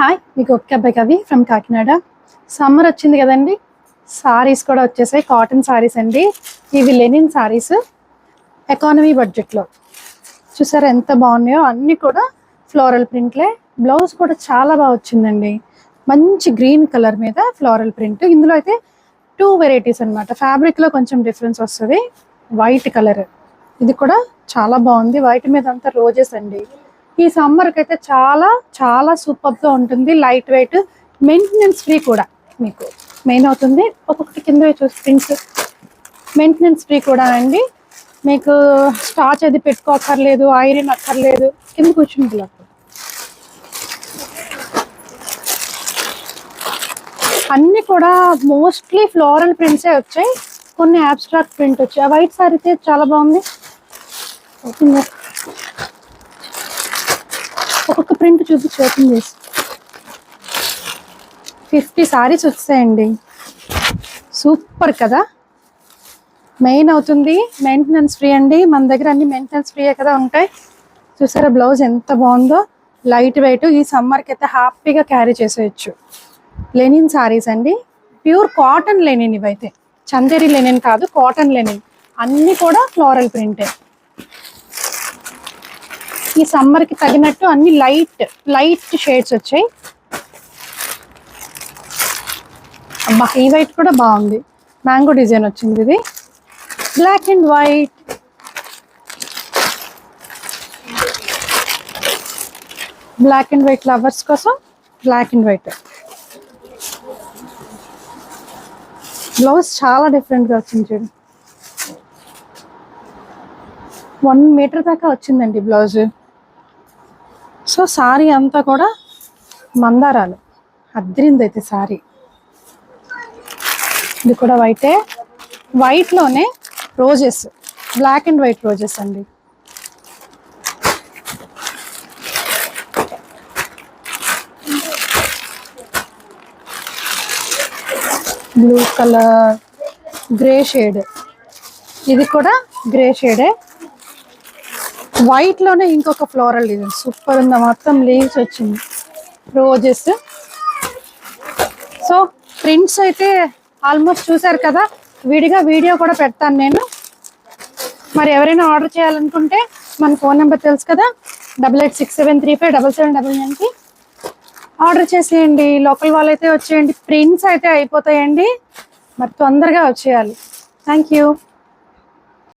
Hi, మీకు okay అబ్బాయి కవి ఫ్రమ్ కాకినాడ. సమ్మర్ వచ్చింది కదండి, సారీస్ కూడా వచ్చేసాయి. కాటన్ సారీస్ అండి, ఇవి లెనిన్ సారీస్. ఎకానమీ బడ్జెట్లో చూసారా ఎంత బాగున్నాయో. అన్నీ కూడా ఫ్లోరల్ ప్రింట్లే. బ్లౌజ్ కూడా చాలా బాగా వచ్చిందండి, మంచి గ్రీన్ కలర్ మీద ఫ్లోరల్ ప్రింట్. ఇందులో అయితే 2 వెరైటీస్ అనమాట. ఫ్యాబ్రిక్లో కొంచెం డిఫరెన్స్ వస్తుంది. వైట్ కలర్, ఇది కూడా చాలా బాగుంది. వైట్ మీద అంతా రోజెస్ అండి. ఈ సమ్మర్కి అయితే చాలా చాలా సూపర్గా ఉంటుంది. లైట్ వెయిట్, మెయింటెనెన్స్ ఫ్రీ కూడా మీకు మెయిన్ అవుతుంది. ఒక్కొక్కటి కింద చూసి ప్రింట్స్ మెయింటెనెన్స్ ఫ్రీ కూడా అండి. మీకు స్టార్చ్ అది పెట్టుకోకర్లేదు, ఐరన్ అక్కర్లేదు. కింద కూర్చుంటుంది. అన్నీ కూడా మోస్ట్లీ ఫ్లోరల్ ప్రింట్సే వచ్చాయి, కొన్ని అబ్స్ట్రాక్ట్ ప్రింట్ వచ్చాయి. ఆ వైట్ సారీ అయితే చాలా బాగుంది. ఒక్కొక్క ప్రింట్ చూపించి ఓపెన్ చేసి 50 సారీస్ వచ్చాయండి. సూపర్ కదా. మెయిన్ అవుతుంది, మెయింటెనెన్స్ ఫ్రీ అండి. మన దగ్గర అన్ని మెయింటెనెన్స్ ఫ్రీయే కదా ఉంటాయి. చూసారా బ్లౌజ్ ఎంత బాగుందో, లైట్ వెయిట్. ఈ సమ్మర్కి అయితే హ్యాపీగా క్యారీ చేసేయచ్చు. లెనిన్ సారీస్ అండి, ప్యూర్ కాటన్ లెనిన్. ఇవైతే చందేరి లెనిన్ కాదు, కాటన్ లెనిన్. అన్నీ కూడా ఫ్లోరల్ ప్రింటే. ఈ సమ్మర్కి తగినట్టు అన్ని లైట్ షేడ్స్ వచ్చాయి. అబ్బా, ఈ వైట్ కూడా బాగుంది. మ్యాంగో డిజైన్ వచ్చింది. ఇది black and white. Black and white lovers కోసం బ్లాక్ అండ్ వైట్. బ్లౌజ్ చాలా డిఫరెంట్గా వచ్చింది చూడు. 1 మీటర్ దాకా వచ్చిందండి బ్లౌజ్. సో సారీ అంతా కూడా మందారాలు అద్రింది అయితే సారీ. ఇది కూడా వైటే, వైట్లోనే roses, black and white roses అండి. Blue colour, grey shade. ఇది కూడా గ్రే షేడే. వైట్ లోనే ఇంకొక ఫ్లోరల్ డిజైన్ సూపర్ ఉంది. మొత్తం లీవ్స్ వచ్చింది, రోజెస్. సో ప్రింట్స్ అయితే ఆల్మోస్ట్ చూసారు కదా. విడిగా వీడియో కూడా పెడతాను నేను. మరి ఎవరైనా ఆర్డర్ చేయాలనుకుంటే మన ఫోన్ నెంబర్ తెలుసు కదా, 8867357799కి ఆర్డర్ చేసేయండి. లోకల్ వాళ్ళు అయితే వచ్చేయండి. ప్రింట్స్ అయితే అయిపోతాయండి, మరి తొందరగా వచ్చేయాలి. Thank you.